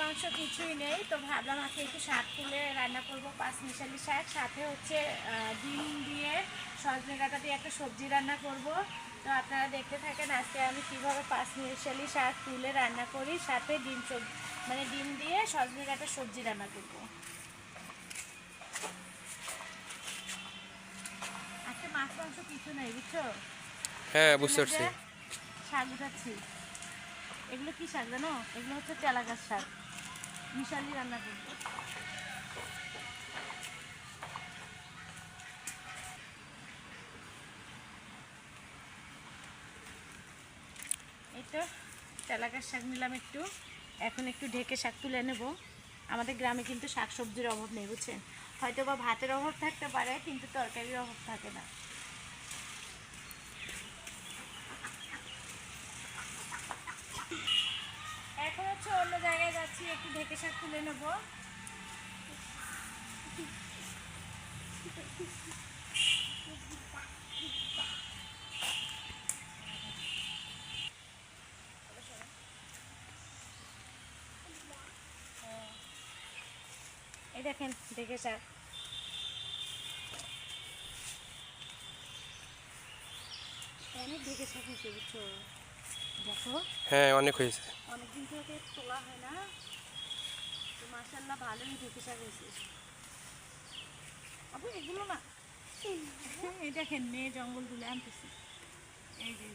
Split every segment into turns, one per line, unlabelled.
মাংস কিছুই নেই, তো ভাবলাম আজকে একটু শাক তুলে রান্না করবো, পাঁচমিশালি শাক। সাথে হচ্ছে ডিম দিয়ে সজনে ডাঁটা দিয়ে একটা সবজি রান্না করব। তো আপনারা দেখতে থাকেন আজকে আমি কীভাবে পাঁচমিশালি শাক তুলে রান্না করি, সাথে ডিম মানে ডিম দিয়ে সজনে ডাঁটা সবজি রান্না করব। আজকে মাছ মাংস কিছু নেই, বুঝছো?
হ্যাঁ, বুঝতে পারছি।
শাক উঠাচ্ছি। এগুলো কি শাক জানো? এগুলো হচ্ছে তেলা গাছ শাক, মিশালি রান্না করবো। এই তো তেলা গাছ শাক নিলাম একটু। এখন একটু ঢেকে শাক তুলে নেব। আমাদের গ্রামে কিন্তু শাক সবজির অভাব নেই, বুঝছেন? হয়তো বা ভাতের অভাব থাকতে পারে, কিন্তু তরকারির অভাব থাকে না। এখন হচ্ছে অন্য জায়গায় যাচ্ছি, একটু ঢেকে শাক তুলে নেব। এই দেখেন ঢেকে শাক, অনেক ঢেকে শাক হয়েছে, বুঝছো? দেখো,
হ্যাঁ, অনেক হয়েছে।
অনেকদিন থেকে তোলা হয় না, তো মাশাআল্লাহ ভালোই ঢেকে শাক হয়েছে। আবু এগুলো না, এই দেখেন মেয়ে জঙ্গল তুলে আনতেছি। এই যে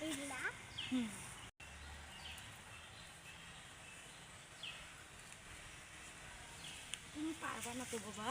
এগুলো তুমি পারবা না তো বাবা।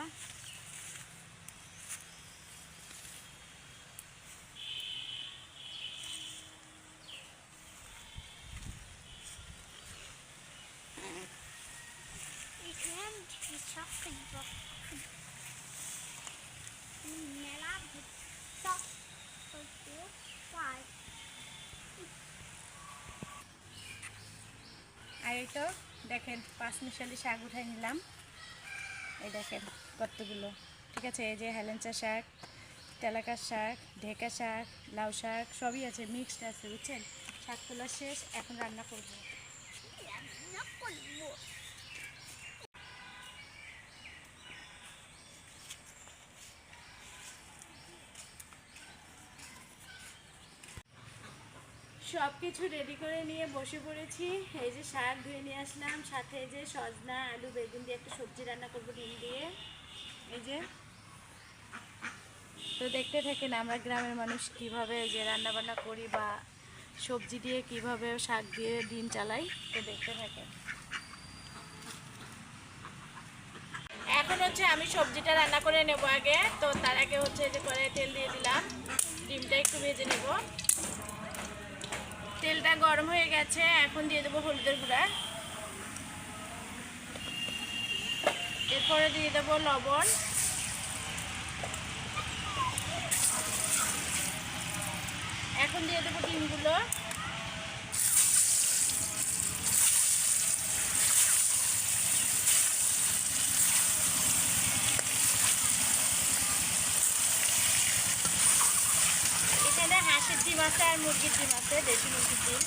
আর এই তো দেখেন পাঁচমিশালি শাক উঠাই নিলাম। এই দেখেন কতগুলো, ঠিক আছে? এই যে হেলেঞ্চা শাক, তেলাকার শাক, ঢেকা শাক, লাউ শাক সবই আছে, মিক্সড আছে, বুঝছেন? শাক তোলা শেষ, এখন রান্না করব। সব কিছু রেডি করে নিয়ে বসে পড়েছি। এই যে শাক ধুয়ে নিয়ে আসলাম, সাথে এই যে সজনা আলু বেগুন দিয়ে একটা সবজি রান্না করবো ডিম দিয়ে। এই যে, তো দেখতে থাকেন আমরা গ্রামের মানুষ কিভাবে যে রান্না বান্না করি, বা সবজি দিয়ে কিভাবে শাক দিয়ে দিন চালাই, তো দেখতে থাকেন। এখন হচ্ছে আমি সবজিটা রান্না করে নেব আগে, তো তার আগে হচ্ছে যে কড়াইয়ে তেল দিয়ে দিলাম, ডিমটা একটু ভেজে নেব। তেলটা গরম হয়ে গেছে, এখন দিয়ে দেবো হলুদের গুঁড়া, এরপরে দিয়ে দেবো লবণ, এখন দিয়ে দেবো ডিমগুলো, এখানে হাঁসের ডিম আছে আর মুরগির ডিম আছে, দেশি মুরগির ডিম।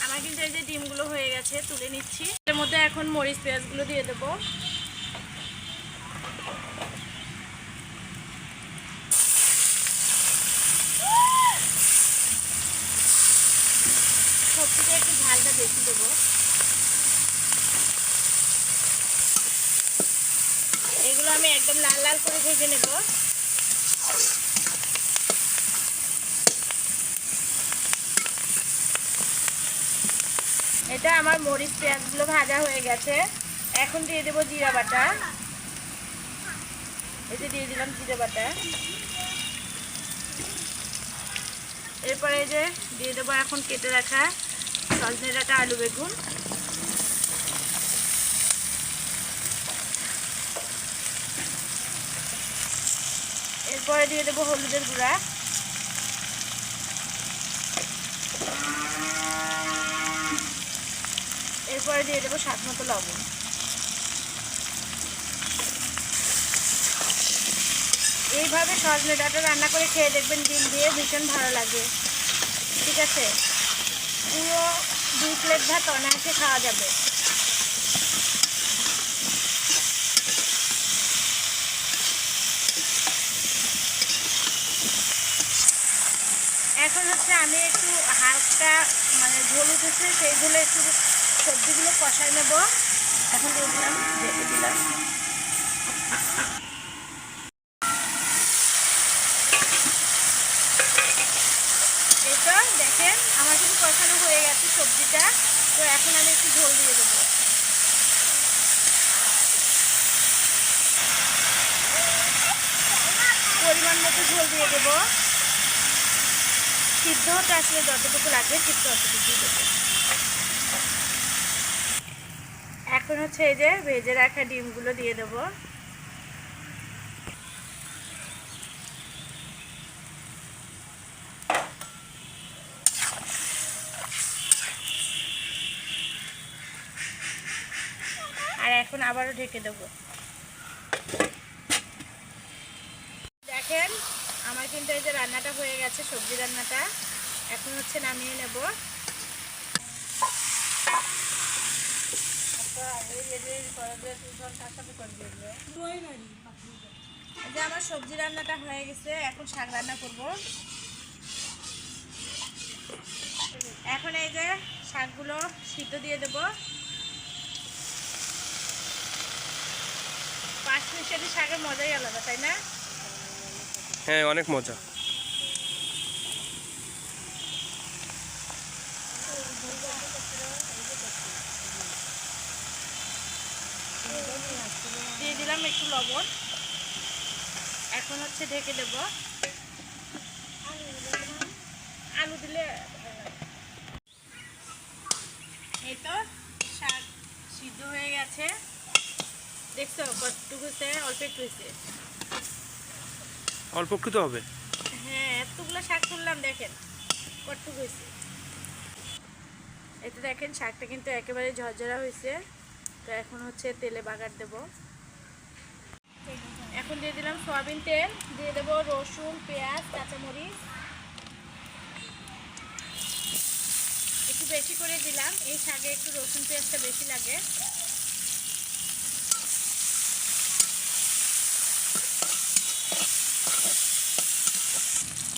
আমার কিন্তু এই যে ডিমগুলো হয়ে গেছে, তুলে নিচ্ছি। এর মধ্যে এখন মরিচ পেঁয়াজগুলো দিয়ে দেবো। সবজিটা একটু ঝালটা বেশি দেবো। এগুলো আমি একদম লাল লাল করে ভেজে নেব। এটা আমার মরিচ পেঁয়াজগুলো ভাজা হয়ে গেছে, এখন দিয়ে দেবো জিরা বাটা। এই যে দিয়ে দিলাম জিরা বাটা। এরপরে এই যে দিয়ে দেবো এখন কেটে রাখা সজনে ডাঁটা আলু বেগুন। এরপরে দিয়ে দেবো হলুদের গুঁড়া, এরপরে দিয়ে দেবো স্বাদ মতো লবণ। এইভাবে সজনে ডাঁটা রান্না করে খেয়ে দেখবেন, ডিম দিয়ে ভীষণ ভালো লাগে। ঠিক আছে, পুরো 2 প্লেট ভাত অনায়াসে খাওয়া যাবে। এখন হচ্ছে আমি একটু হালকা মানে ঝোল উঠেছে, সেই ঝোলে একটু সবজিগুলো কষাই নেব। এখন দিয়ে দিলাম, ঢেকে দিলাম। এই তো দেখেন আমার কিন্তু কষানো হয়ে গেছে সবজিটা। তো এখন আমি একটু ঝোল দিয়ে দেবো। পরিমাণ মতো ঝোল দিয়ে দেবো। সিদ্ধটা আসলে যতটুকু লাগবে ঠিক ততটুকুই দেবো। এখন হচ্ছে এই যে ভেজে রাখা ডিমগুলো দিয়ে দেবো। আর এখন আবারও ঢেকে দেবো। দেখেন আমার কিন্তু এই যে রান্নাটা হয়ে গেছে, সবজি রান্নাটা। এখন হচ্ছে নামিয়ে নেব। এই যে আমার সবজি রান্নাটা হয়ে গেছে, এখন শাক রান্না করব। এখন এই যে শাকগুলো সিদ্ধ দিয়ে দেব। 5 মিনিটের শাকের মজাই আলাদা, তাই না?
হ্যাঁ, অনেক মজা।
দিয়ে দিলাম একটু লবণ। এখন হচ্ছে ঢেকে দেব। আলু দিলে এই তো শাক সিদ্ধ হয়ে গেছে। দেখছো কতটুকু হয়েছে? অল্প একটু হয়েছে।
অল্প একটু তো হবে।
হ্যাঁ, এতগুলো শাক তুললাম, দেখেন কতটুকু হয়েছে। এতে দেখেন শাকটা কিন্তু একেবারে ঝরঝরা হয়েছে। তো এখন হচ্ছে তেলে বাগার দেব। এখন দিয়ে দিলাম সয়াবিন তেল, দিয়ে দেব রসুন, পেঁয়াজ, কাঁচামরিচ একটু বেশি করে দিলাম। এই শাকে একটু রসুন পেঁয়াজটা বেশি লাগে।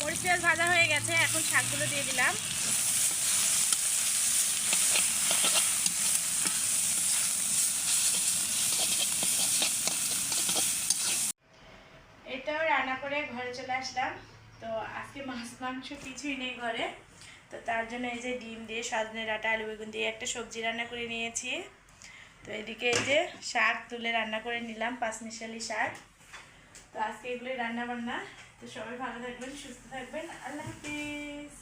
মরিচ পেঁয়াজ ভাজা হয়ে গেছে, এখন শাকগুলো দিয়ে দিলাম। এটাও রান্না করে ঘরে চলে আসলাম। তো আজকে মাছ মাংস কিছুই নেই ঘরে। তো তার জন্য এই যে ডিম দিয়ে সজনে ডাঁটা আলু বেগুন দিয়ে একটা সবজি রান্না করে নিয়েছি। তো এদিকে এই যে শাক তুলে রান্না করে নিলাম, 5 মিশালি শাক। তো আজকে এগুলোই রান্না বান্না। তো সবাই ভালো থাকবেন, সুস্থ থাকবেন। আল্লাহ হাফিজ।